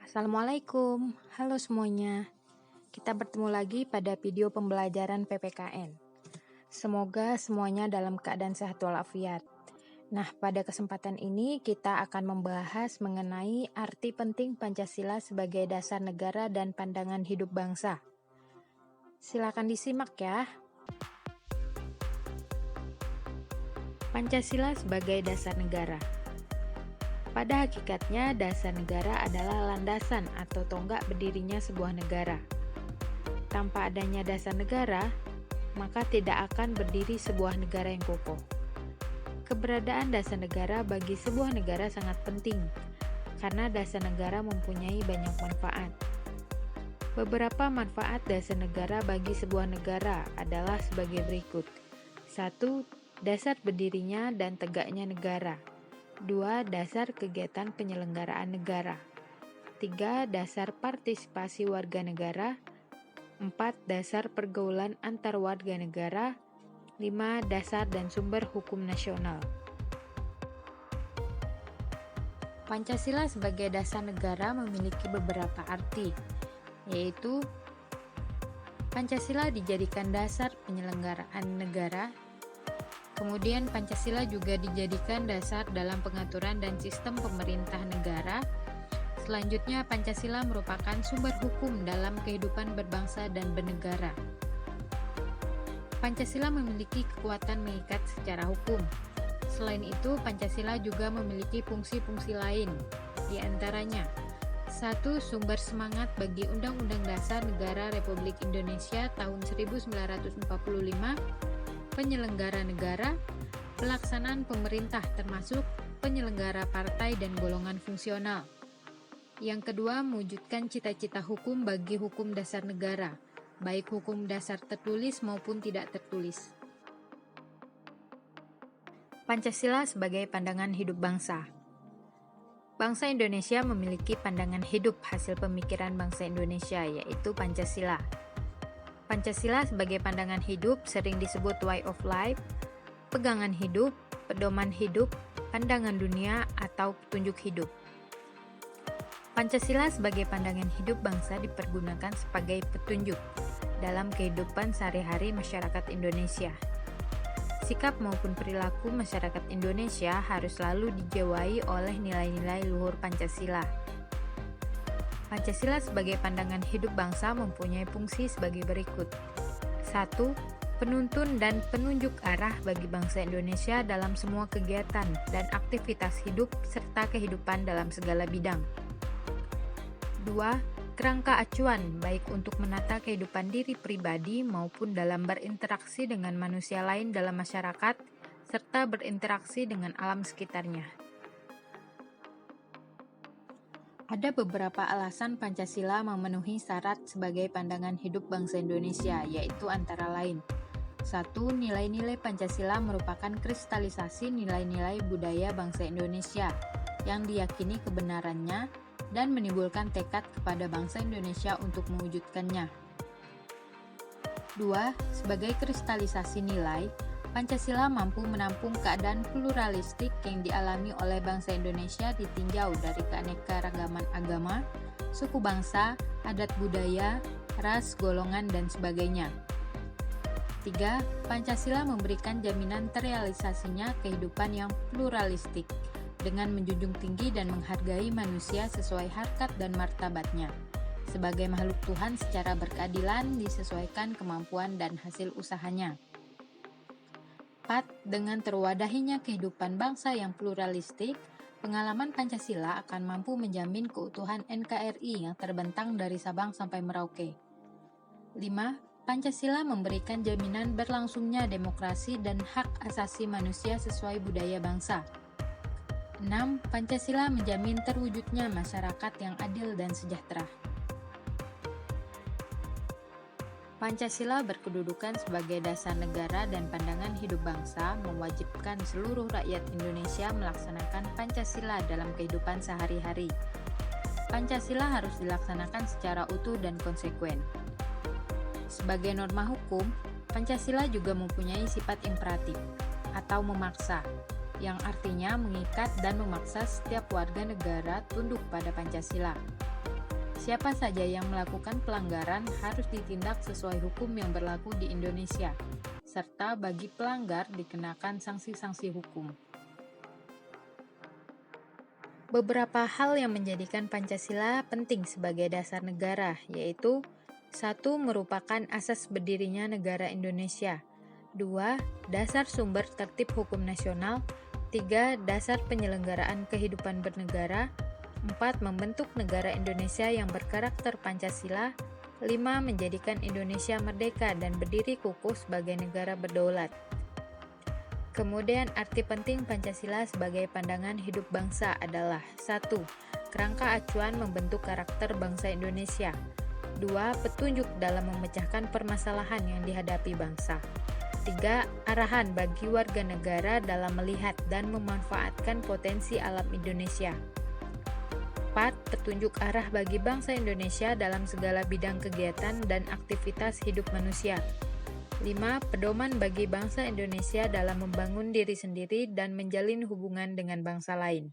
Assalamualaikum, halo semuanya. Kita bertemu lagi pada video pembelajaran PPKN. Semoga semuanya dalam keadaan sehat walafiat. Nah, pada kesempatan ini kita akan membahas mengenai arti penting Pancasila sebagai dasar negara dan pandangan hidup bangsa. Silakan disimak ya. Pancasila sebagai dasar negara. Pada hakikatnya, dasar negara adalah landasan atau tonggak berdirinya sebuah negara. Tanpa adanya dasar negara, maka tidak akan berdiri sebuah negara yang kokoh. Keberadaan dasar negara bagi sebuah negara sangat penting, karena dasar negara mempunyai banyak manfaat. Beberapa manfaat dasar negara bagi sebuah negara adalah sebagai berikut. 1. Dasar berdirinya dan tegaknya negara. 2. Dasar kegiatan penyelenggaraan negara. 3. Dasar partisipasi warga negara. 4. Dasar pergaulan antar warga negara. 5. Dasar dan sumber hukum nasional. Pancasila sebagai dasar negara memiliki beberapa arti, yaitu Pancasila dijadikan dasar penyelenggaraan negara. Kemudian Pancasila juga dijadikan dasar dalam pengaturan dan sistem pemerintah negara. Selanjutnya, Pancasila merupakan sumber hukum dalam kehidupan berbangsa dan bernegara. Pancasila memiliki kekuatan mengikat secara hukum. Selain itu, Pancasila juga memiliki fungsi-fungsi lain, di antaranya 1. Sumber semangat bagi Undang-Undang Dasar Negara Republik Indonesia tahun 1945, penyelenggara negara, pelaksanaan pemerintah termasuk penyelenggara partai dan golongan fungsional. Yang kedua, mewujudkan cita-cita hukum bagi hukum dasar negara, baik hukum dasar tertulis maupun tidak tertulis. Pancasila sebagai pandangan hidup bangsa. Bangsa Indonesia memiliki pandangan hidup hasil pemikiran bangsa Indonesia, yaitu Pancasila. Pancasila sebagai pandangan hidup sering disebut way of life, pegangan hidup, pedoman hidup, pandangan dunia, atau petunjuk hidup. Pancasila sebagai pandangan hidup bangsa dipergunakan sebagai petunjuk dalam kehidupan sehari-hari masyarakat Indonesia. Sikap maupun perilaku masyarakat Indonesia harus selalu dijiwai oleh nilai-nilai luhur Pancasila. Pancasila sebagai pandangan hidup bangsa mempunyai fungsi sebagai berikut. 1. Penuntun dan penunjuk arah bagi bangsa Indonesia dalam semua kegiatan dan aktivitas hidup serta kehidupan dalam segala bidang. 2. Kerangka acuan baik untuk menata kehidupan diri pribadi maupun dalam berinteraksi dengan manusia lain dalam masyarakat serta berinteraksi dengan alam sekitarnya. Ada beberapa alasan Pancasila memenuhi syarat sebagai pandangan hidup bangsa Indonesia, yaitu antara lain 1. Nilai-nilai Pancasila merupakan kristalisasi nilai-nilai budaya bangsa Indonesia yang diyakini kebenarannya dan menimbulkan tekad kepada bangsa Indonesia untuk mewujudkannya. 2. Sebagai kristalisasi nilai, Pancasila mampu menampung keadaan pluralistik yang dialami oleh bangsa Indonesia ditinjau dari keanekaragaman agama, suku bangsa, adat budaya, ras, golongan, dan sebagainya. 3. Pancasila memberikan jaminan terrealisasinya kehidupan yang pluralistik dengan menjunjung tinggi dan menghargai manusia sesuai harkat dan martabatnya sebagai makhluk Tuhan secara berkeadilan disesuaikan kemampuan dan hasil usahanya. 4. Dengan terwadahinya kehidupan bangsa yang pluralistik, pengalaman Pancasila akan mampu menjamin keutuhan NKRI yang terbentang dari Sabang sampai Merauke. 5. Pancasila memberikan jaminan berlangsungnya demokrasi dan hak asasi manusia sesuai budaya bangsa. 6. Pancasila menjamin terwujudnya masyarakat yang adil dan sejahtera. Pancasila berkedudukan sebagai dasar negara dan pandangan hidup bangsa, mewajibkan seluruh rakyat Indonesia melaksanakan Pancasila dalam kehidupan sehari-hari. Pancasila harus dilaksanakan secara utuh dan konsekuen. Sebagai norma hukum, Pancasila juga mempunyai sifat imperatif atau memaksa, yang artinya mengikat dan memaksa setiap warga negara tunduk pada Pancasila. Siapa saja yang melakukan pelanggaran harus ditindak sesuai hukum yang berlaku di Indonesia, serta bagi pelanggar dikenakan sanksi-sanksi hukum. Beberapa hal yang menjadikan Pancasila penting sebagai dasar negara, yaitu 1. Merupakan asas berdirinya negara Indonesia. 2. Dasar sumber tertib hukum nasional. 3. Dasar penyelenggaraan kehidupan bernegara. 4. Membentuk negara Indonesia yang berkarakter Pancasila. 5. Menjadikan Indonesia merdeka dan berdiri kukuh sebagai negara berdaulat. Kemudian arti penting Pancasila sebagai pandangan hidup bangsa adalah 1. Kerangka acuan membentuk karakter bangsa Indonesia. 2. Petunjuk dalam memecahkan permasalahan yang dihadapi bangsa. 3. Arahan bagi warga negara dalam melihat dan memanfaatkan potensi alam Indonesia. 4. Petunjuk arah bagi bangsa Indonesia dalam segala bidang kegiatan dan aktivitas hidup manusia. 5. Pedoman bagi bangsa Indonesia dalam membangun diri sendiri dan menjalin hubungan dengan bangsa lain.